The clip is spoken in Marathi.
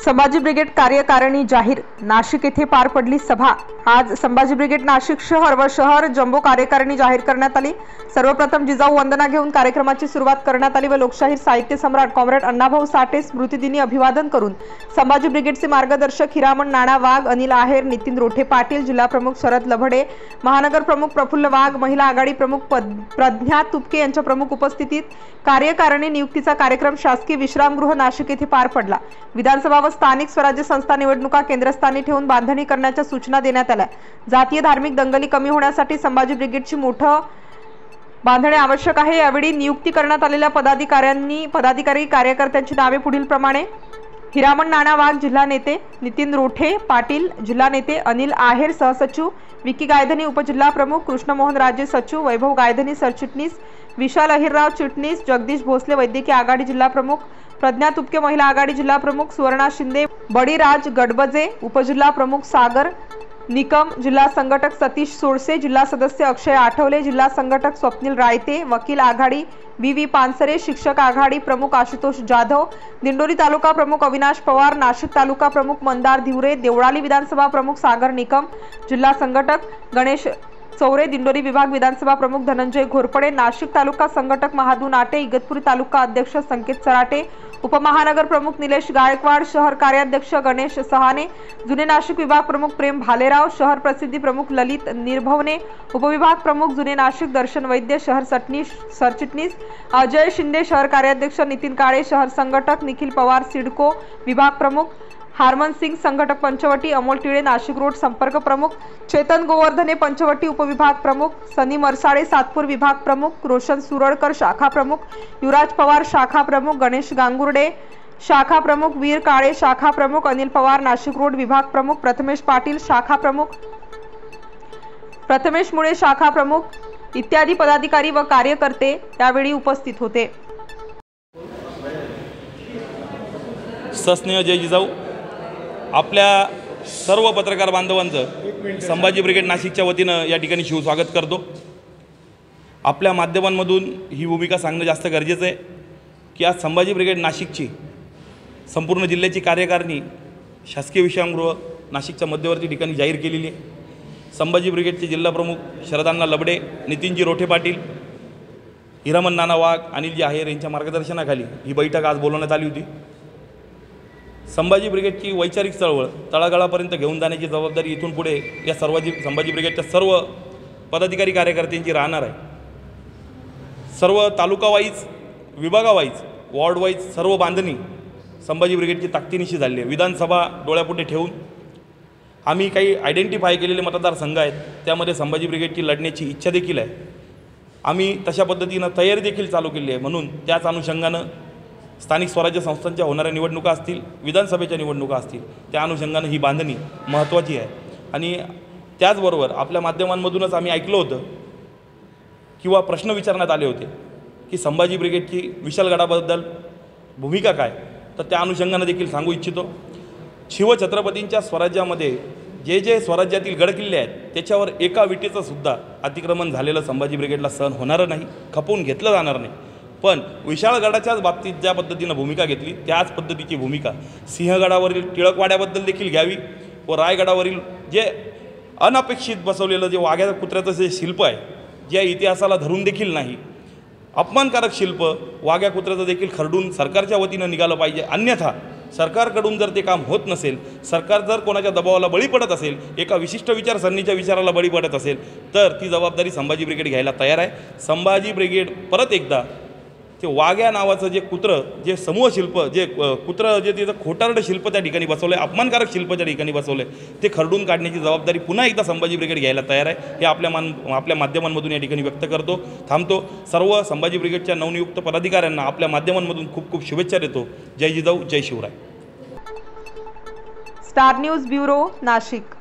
संभाजी ब्रिगेड कार्यकारिणी जाहीर। नाशिक येथे पार पडली सभा। आज संभाजी ब्रिगेड नाशिक शहर व शहर जम्बो कार्यकारिणी जाहीर करण्यात आली। सर्वप्रथम जिजाऊ वंदना घेऊन कार्यक्रमाची सुरुवात करण्यात आली व लोकशाहीर साहित्य सम्राट कॉम्रेड अण्णाभाऊ साठे स्मृतिदिनी अभिवादन करून संभाजी ब्रिगेडचे मार्गदर्शक हिरामण नाना वाघ, अनिल आहेर, नितीन रोठे पाटील, जिल्हा प्रमुख शरद लभडे, महानगर प्रमुख प्रफुल्ल वाघ, महिला आघाडी प्रमुख प्रज्ञा तुपके यांच्या प्रमुख उपस्थितीत कार्यकारिणी नियुक्तीचा कार्यक्रम शासकीय विश्रामगृह नाशिक येथे पार पडला। विधानसभा व स्थानिक स्वराज्य संस्था निवडणुका केंद्रस्थानी ठेवून बांधणी करण्याच्या सूचना देण्यात आल्या। जातीय धार्मिक दंगली कमी होण्यासाठी संभाजी ब्रिगेडची मोठं बांधणे आवश्यक आहे। यावेळी नियुक्ती करण्यात आलेल्या पदाधिकारी कार्यकर्त्यांची नावे पुढील प्रमाणे: हिरामण नाना वाघ जिल्हा नेते, नितीन रोठे पाटील जिल्हा नेते, अनिल आहेर सहसचिव, विकी गायधनी उपजिल्हा प्रमुख, कृष्णमोहन राजे सचिव, वैभव गायधनी सरचिटणीस, विशाल अहिरराव चिटणीस, जगदीश भोसले वैद्यकीय आघाडी जिल्हा प्रमुख, प्रज्ञा तुपके महिला आघाडी जिल्हा प्रमुख, सुवर्णा शिंदे बडीराज गडबजे उपजिल्हा प्रमुख, सागर निकम जिल्हा संघटक, सतीश सोळसे जिल्हा सदस्य, अक्षय आठवले जिल्हा संघटक, स्वप्नील रायते वकील आघाडी, व्ही पानसरे शिक्षक आघाडी प्रमुख, आशुतोष जाधव दिंडोरी तालुका प्रमुख, अविनाश पवार नाशिक तालुका प्रमुख, मंदार धिवरे देवळाली विधानसभा प्रमुख, सागर निकम जिल्हा संघटक, गणेश चौरे दिंडोरी विभाग विधानसभा प्रमुख, धनंजय घोरपडे नाशिक तालुका संघटक, महादू नाटे इगतपुरी तालुका अध्यक्ष, संकेत सराटे उपमहानगर प्रमुख, निलेश गायकवाड शहर कार्याध्यक्ष, गणेश सहाने जुने नाशिक विभाग प्रमुख, प्रेम भालेराव शहर प्रसिद्धी प्रमुख, ललित निर्भवने उपविभाग प्रमुख, जुने नाशिक, दर्शन वैद्य शहर सरचिटणीस, अजय शिंदे शहर कार्याध्यक्ष, नितीन काळे शहर संघटक, निखिल पवार सिडको विभाग प्रमुख, हारमन सिंग संघटक पंचवटी, अमोल टिळे नाशिक रोड संपर्क प्रमुख, चेतन गोवर्धने पंचवटी उपविभाग प्रमुख, सनी मरसाळे सातपूर विभाग प्रमुख, रोशन सुरळकर शाखा प्रमुख, युवराज पवार शाखा प्रमुख, गणेश गांगुर्डे शाखा प्रमुख, वीर काळे शाखा प्रमुख, अनिल पवार नाशिक रोड विभाग प्रमुख, प्रथमेश पाटील शाखा प्रमुख, प्रथमेश मुळे शाखा प्रमुख इत्यादी पदाधिकारी व कार्यकर्ते यावेळी उपस्थित होते। सस्नेह जय जिजाऊ। आपल्या सर्व पत्रकार बांधवांचं संभाजी ब्रिगेड नाशिकच्या वतीनं या ठिकाणी शिवस्वागत करतो। आपल्या माध्यमांमधून ही भूमिका सांगणं जास्त गरजेचं आहे की आज संभाजी ब्रिगेड नाशिकची संपूर्ण जिल्ह्याची कार्यकारिणी शासकीय विश्रामगृह नाशिकच्या मध्यवर्ती ठिकाणी जाहीर केलेली आहे। संभाजी ब्रिगेडचे जिल्हा प्रमुख शरदांना लबडे, नितीनजी रोठे पाटील, हिरामण नाना वाघ, अनिलजी आहेर यांच्या मार्गदर्शनाखाली ही बैठक आज बोलवण्यात आली होती। संभाजी ब्रिगेडची वैचारिक चळवळ तळागाळापर्यंत घेऊन जाण्याची जबाबदारी इथून पुढे या संभाजी ब्रिगेडच्या सर्व पदाधिकारी कार्यकर्त्यांची राहणार आहे। सर्व तालुकावाईज, विभागावाईज, वॉर्डवाईज सर्व बांधणी संभाजी ब्रिगेडची ताकदीनिशी झाली आहे। विधानसभा डोळ्यापुढे ठेवून आम्ही काही आयडेंटिफाय केलेले मतदारसंघ आहेत, त्यामध्ये संभाजी ब्रिगेडची लढण्याची इच्छा देखील आहे। आम्ही तशा पद्धतीनं तयारी देखील चालू केली आहे। म्हणून त्याच अनुषंगानं स्थानिक स्वराज्य संस्थांच्या होणाऱ्या निवडणुका असतील, विधानसभेच्या निवडणुका असतील, त्या अनुषंगानं ही बांधणी महत्त्वाची आहे। आणि त्याचबरोबर आपल्या माध्यमांमधूनच आम्ही ऐकलं होतं किंवा प्रश्न विचारण्यात आले होते की संभाजी ब्रिगेडची विशालगडाबद्दल भूमिका काय, तर त्या अनुषंगानं देखील सांगू इच्छितो। शिवछत्रपतींच्या स्वराज्यामध्ये जे स्वराज्यातील गडकिल्ले आहेत त्याच्यावर एका विटेचं सुद्धा अतिक्रमण झालेलं संभाजी ब्रिगेडला सहन होणारं नाही, खपवून घेतलं जाणार नाही। पण विशाळगडाच्याच बाबतीत ज्या पद्धतीनं भूमिका घेतली त्याच पद्धतीची भूमिका सिंहगडावरील टिळकवाड्याबद्दल देखील घ्यावी व रायगडावरील जे अनपेक्षित बसवलेलं जे वाघ्या कुत्र्याचं जे शिल्प आहे, ज्या इतिहासाला धरून देखील नाही, अपमानकारक शिल्प वाघ्या कुत्र्याचं देखील खरडून सरकारच्या वतीनं निघालं पाहिजे। अन्यथा सरकारकडून जर ते काम होत नसेल, सरकार जर कोणाच्या दबावाला बळी पडत असेल, एका विशिष्ट विचारसरणीच्या विचाराला बळी पडत असेल, तर ती जबाबदारी संभाजी ब्रिगेड घ्यायला तयार आहे। संभाजी ब्रिगेड परत एकदा ते वाघ्या नावाचं जे कुत्रं, जे समूह शिल्प, जे कुत्रं जे तिथं खोटारडं शिल्प त्या ठिकाणी बसवलं आहे, अपमानकारक शिल्प त्या ठिकाणी बसवलं आहे, ते खरडून काढण्याची जबाबदारी पुन्हा एकदा संभाजी ब्रिगेड घ्यायला तयार आहे। हे आपल्या माध्यमांमधून या ठिकाणी व्यक्त करतो, थांबतो। सर्व संभाजी ब्रिगेडच्या नवनियुक्त पदाधिकाऱ्यांना आपल्या माध्यमांमधून खूप खूप शुभेच्छा देतो। जय जिजाऊ, जय Shivrai. Star News bureau, Nashik.